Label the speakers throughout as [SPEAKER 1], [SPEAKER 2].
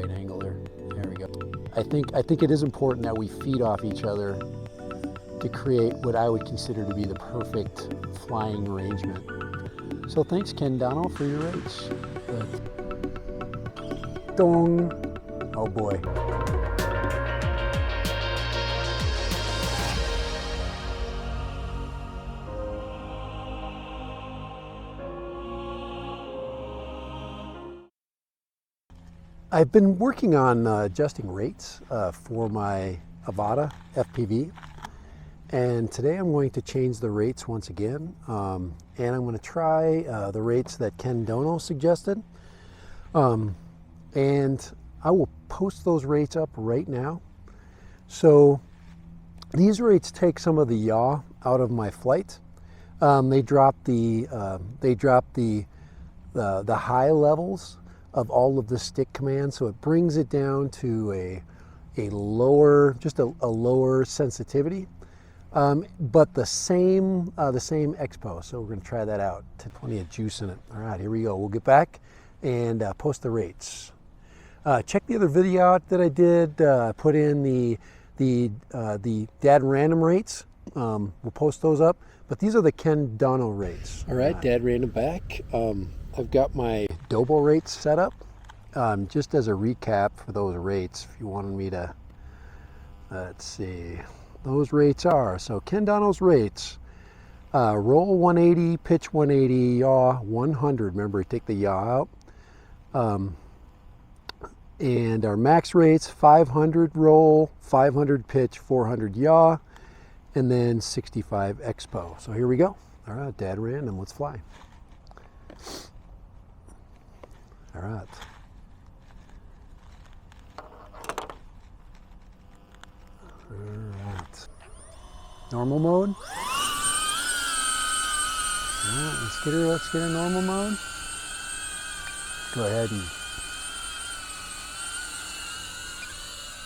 [SPEAKER 1] right angle there. There we go. I think it is important that we feed off each other to create what I would consider to be the perfect flying arrangement. So thanks, Ken Dono, for your rates. Dong. Oh boy. I've been working on adjusting rates for my Avata FPV, and today I'm going to change the rates once again, and I'm going to try the rates that Ken Dono suggested, and I will post those rates up right now. So these rates take some of the yaw out of my flight. They drop the high levels of all of the stick commands, so it brings it down to a lower, just a lower sensitivity, but the same expo. So we're going to try that out. Plenty of juice in it. All right, here we go. We'll get back and post the rates. Check the other video out that I did. Put in the dad random rates. We'll post those up. But these are the Ken Dono rates. All right, dad random back. I've got my Dobo rates set up. Just as a recap for those rates, if you wanted me to, let's see, those rates are, so Ken Dono's rates, roll 180, pitch 180, yaw 100. Remember, take the yaw out. And our max rates, 500 roll, 500 pitch, 400 yaw, and then 65 expo. So here we go. All right, dad random, let's fly. All right. All right. Normal mode. All right, let's get her normal mode. Go ahead and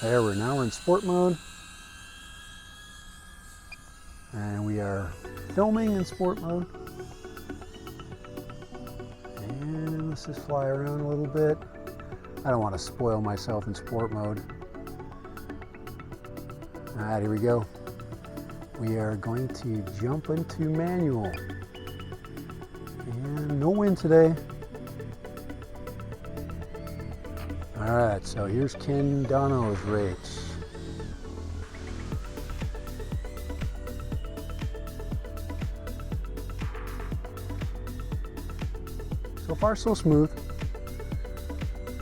[SPEAKER 1] there we're in sport mode. And we are filming in sport mode. And let's just fly around a little bit. I don't want to spoil myself in sport mode. All right, here we go. We are going to jump into manual. And no wind today. All right, so here's Ken Dono's rates. So far, so smooth.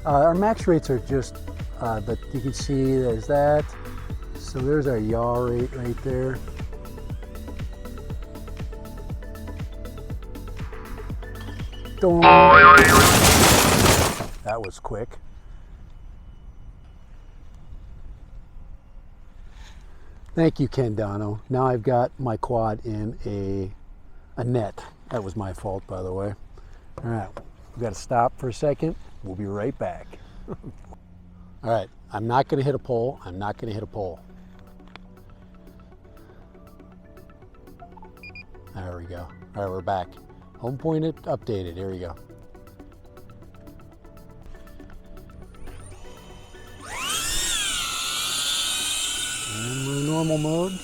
[SPEAKER 1] Our max rates are just, but you can see there's that. So there's our yaw rate right there. That was quick. Thank you, Ken Dono. Now I've got my quad in a net. That was my fault, by the way. All right, we've got to stop for a second. We'll be right back. All right, I'm not going to hit a pole. I'm not going to hit a pole. There we go. All right, we're back. Home point updated. Here we go. And we're in normal mode.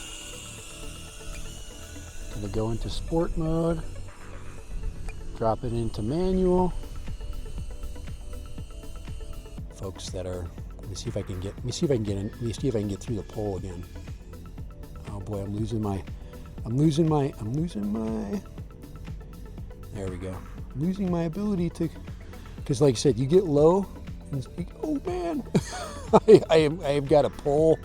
[SPEAKER 1] Gonna go into sport mode. Drop it into manual. Folks that are, let me see if I can get through the pole again. Oh boy, I'm losing my, there we go. I'm losing my ability to, because like I said, you get low, and oh man, I have got a pole.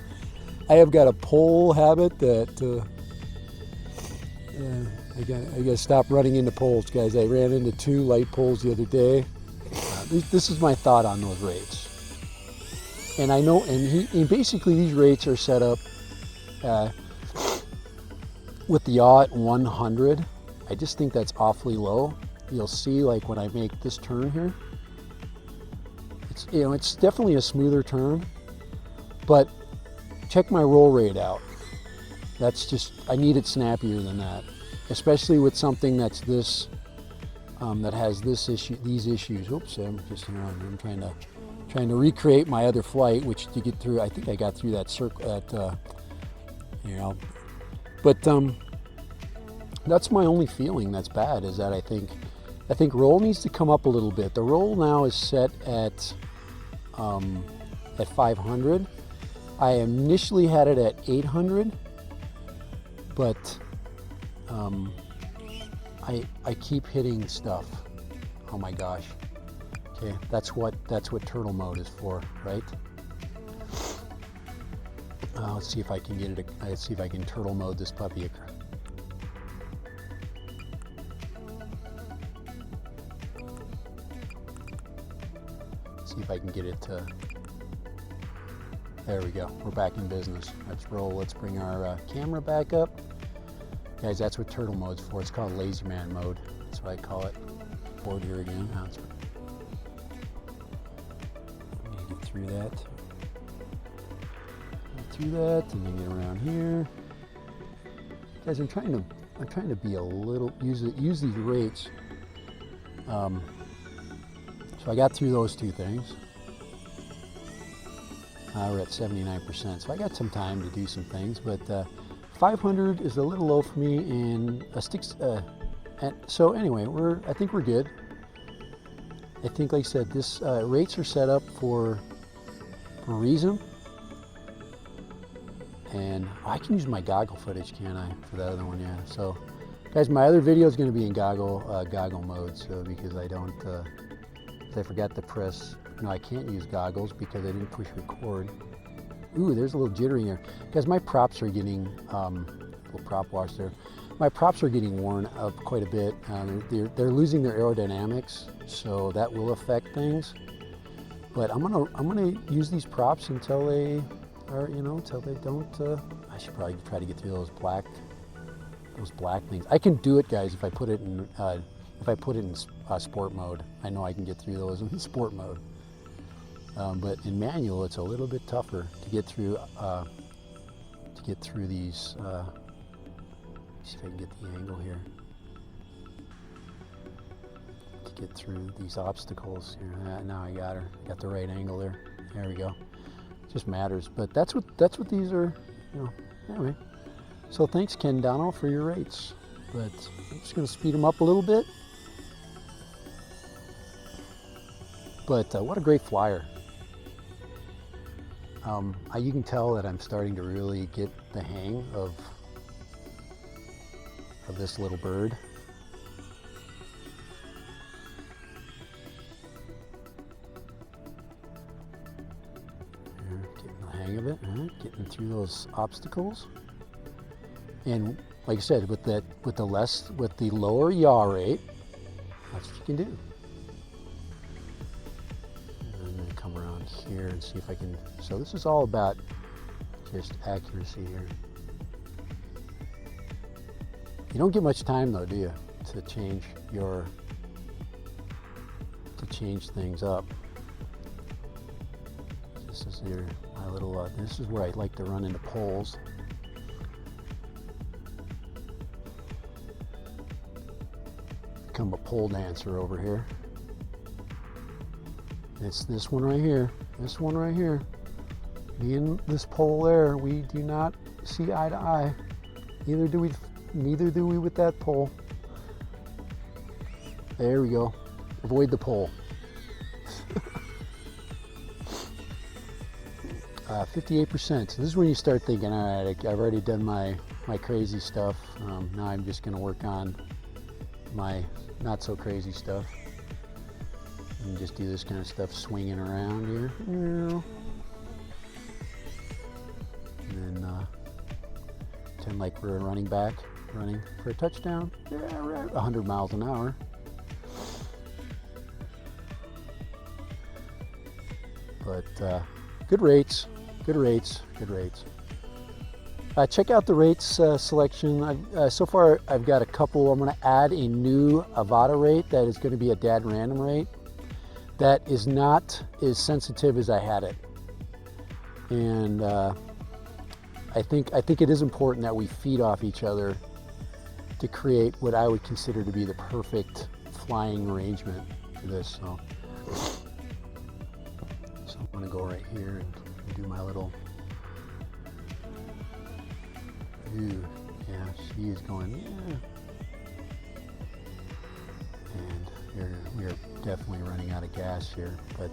[SPEAKER 1] I have got a pole habit that I got to stop running into poles, guys. I ran into 2 light poles the other day. This is my thought on those rates. And I know, and basically these rates are set up with the yaw at 100. I just think that's awfully low. You'll see, like when I make this turn here, it's, you know, it's definitely a smoother turn, but check my roll rate out. That's just, I need it snappier than that, especially with something that's this, that has this issue, these issues. Oops, I'm just, I'm trying trying to recreate my other flight, which to get through, I think I got through that circle, you know, but that's my only feeling that's bad, is that I think roll needs to come up a little bit. The roll now is set at 500. I initially had it at 800, but I keep hitting stuff. Oh my gosh. Okay, that's what turtle mode is for, right? Let's see if I can get it. Let's see if I can turtle mode this puppy. See if I can get it to. There we go. We're back in business. Let's roll. Let's bring our camera back up, guys. That's what turtle mode's for. It's called lazy man mode. That's what I call it. Forward here again. Get through that. Get through that, and then get around here, guys. I'm trying to be a little use these rates. So I got through those two things. We're at 79%, so I got some time to do some things. But 500 is a little low for me, and a sticks. And so anyway, I think we're good. I think, like I said, this rates are set up for a reason. And I can use my goggle footage, can't I, for that other one? Yeah. So, guys, my other video is going to be in goggle mode. So because I don't, I forgot to press. No, I can't use goggles because I didn't push record. Ooh, there's a little jittery there, guys. My props are getting little prop wash there. My props are getting worn up quite a bit. They're losing their aerodynamics, so that will affect things. But I'm gonna use these props until they are, until they don't. I should probably try to get through those black things. I can do it, guys, if I put it in sport mode. I know I can get through those in sport mode. But in manual, it's a little bit tougher to get through. These. See if I can get the angle here. To get through these obstacles here. Now I got her. Got the right angle there. There we go. It just matters. But that's what these are. Anyway. So thanks, Ken Dono, for your rates. But I'm just going to speed them up a little bit. But what a great flyer. You can tell that I'm starting to really get the hang of this little bird. Getting the hang of it, getting through those obstacles. And like I said, with the lower yaw rate, that's what you can do. Around here and see if I can. So this is all about just accuracy here. You don't get much time though, do you, to change things up. This is my little. This is where I like to run into poles. Become a pole dancer over here. It's this one right here. This one right here. Me and this pole there, we do not see eye to eye. Neither do we with that pole. There we go. Avoid the pole. 58%. So this is when you start thinking, all right, I've already done my crazy stuff. Now I'm just going to work on my not so crazy stuff. And just do this kind of stuff, swinging around here. And then pretend like we're a running back, running for a touchdown. Yeah, we're at 100 miles an hour. But good rates, good rates, good rates. Check out the rates selection. So far, I've got a couple. I'm going to add a new Avata rate that is going to be a dad random rate. That is not as sensitive as I had it, and I think it is important that we feed off each other to create what I would consider to be the perfect flying arrangement for this. So I'm gonna go right here and do my little. Ooh, yeah, she is going. Yeah. And we are definitely running out of gas here. But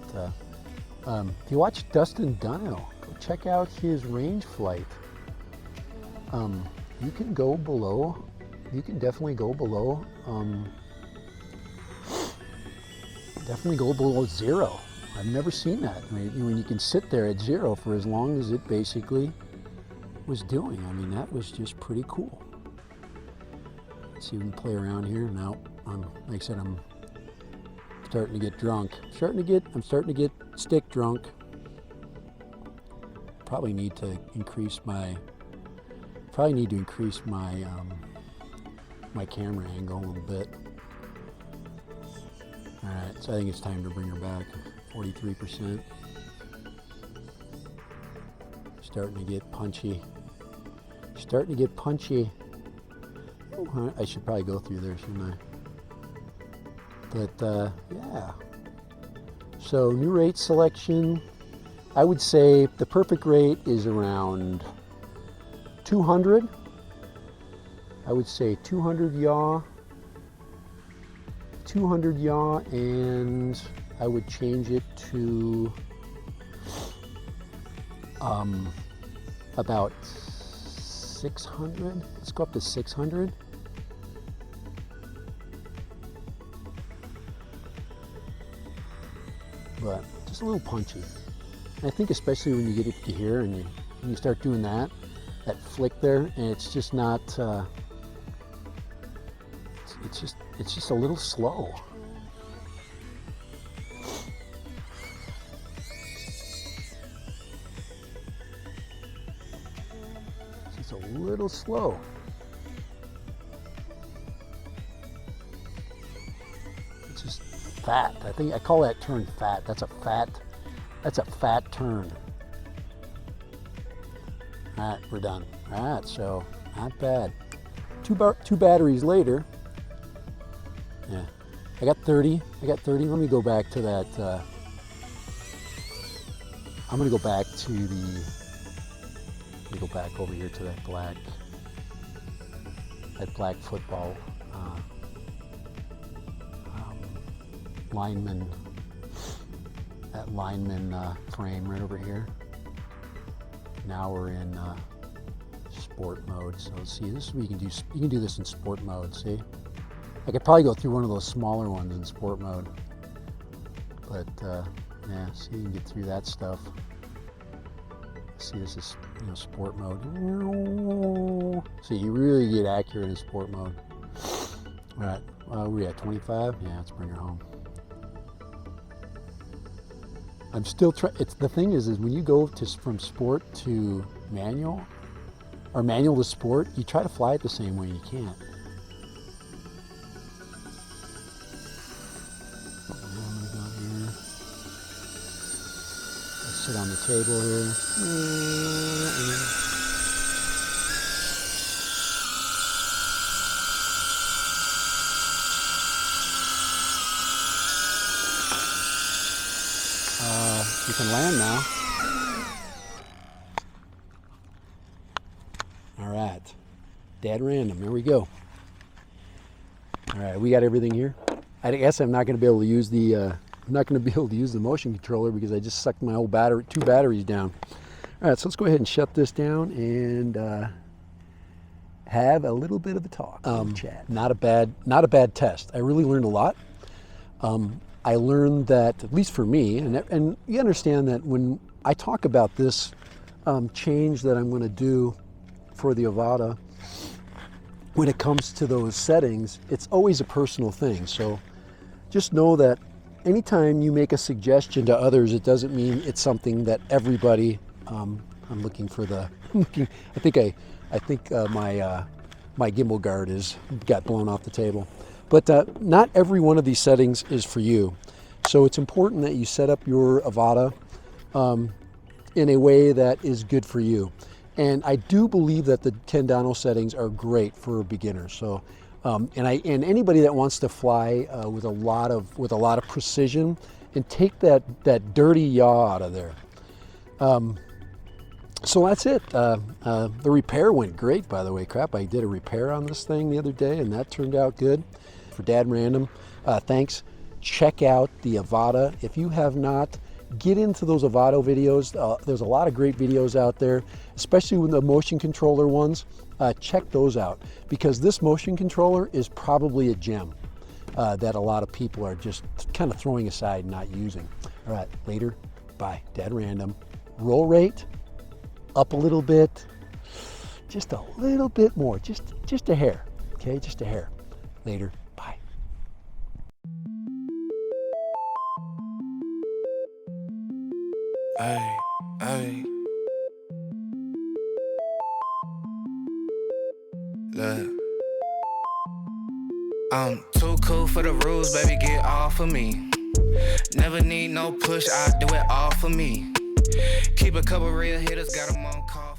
[SPEAKER 1] if you watch Dustin Dono, go check out his range flight. You can go below. You can definitely go below. Definitely go below 0. I've never seen that. I mean, when you can sit there at 0 for as long as it basically was doing. I mean, that was just pretty cool. Let's see if we can play around here. Now, like I said, I'm starting to get drunk. I'm starting to get stick drunk. Probably need to increase my. My camera angle a little bit. All right, so I think it's time to bring her back. 43%. Starting to get punchy. Oh, I should probably go through there, shouldn't I? But yeah. So new rate selection. I would say the perfect rate is around 200. I would say 200 yaw. 200 yaw, and I would change it to about 600. Let's go up to 600. But just a little punchy. And I think especially when you get it to here and you start doing that flick there, and it's just not. It's just a little slow. It's just a little slow. It's just fat. I think I call that turn fat. That's a fat turn. All right, we're done. All right, so not bad. Two batteries later. Yeah, I got 30. Let me go back to that. I'm gonna go back to the. Let me go back over here to that black football lineman. That lineman frame right over here. Now we're in sport mode. So see, this is what you can do. You can do this in sport mode. See. I could probably go through one of those smaller ones in sport mode, but yeah, see, you can get through that stuff. See, this is sport mode. See, you really get accurate in sport mode. All right, we're at 25. Yeah, let's bring her home. I'm still trying. The thing is when you go from sport to manual, or manual to sport, you try to fly it the same way. You can't. Sit on the table here. You can land now. All right, dead random. There we go. All right, we got everything here. I guess I'm not going to be able to use the. I'm not going to be able to use the motion controller because I just sucked my whole two batteries down. All right, so let's go ahead and shut this down and have a little bit of a talk. Chat. Not a bad test. I really learned a lot. I learned that, at least for me, and you understand that when I talk about this change that I'm going to do for the Avata, when it comes to those settings, it's always a personal thing. So just know that anytime you make a suggestion to others, it doesn't mean it's something that everybody. I'm looking for the. I think my gimbal guard got blown off the table, but not every one of these settings is for you. So it's important that you set up your Avata in a way that is good for you. And I do believe that the 10 dyno settings are great for beginners. So And anybody that wants to fly with a lot of precision and take that dirty yaw out of there. So that's it. The repair went great, by the way. Crap, I did a repair on this thing the other day, and that turned out good. For Dad Random, thanks. Check out the Avata. If you have not, get into those Avata videos. There's a lot of great videos out there, especially with the motion controller ones. Check those out, because this motion controller is probably a gem that a lot of people are just kind of throwing aside and not using. All right, later. Bye. Dad Random. Roll rate up a little bit, just a little bit more, just a hair, okay, just a hair. Later, bye.
[SPEAKER 2] Ay, ay. Look, I'm too cool for the rules, baby, get off of me. Never need no push, I do it all for me. Keep a couple real hitters, got them on call.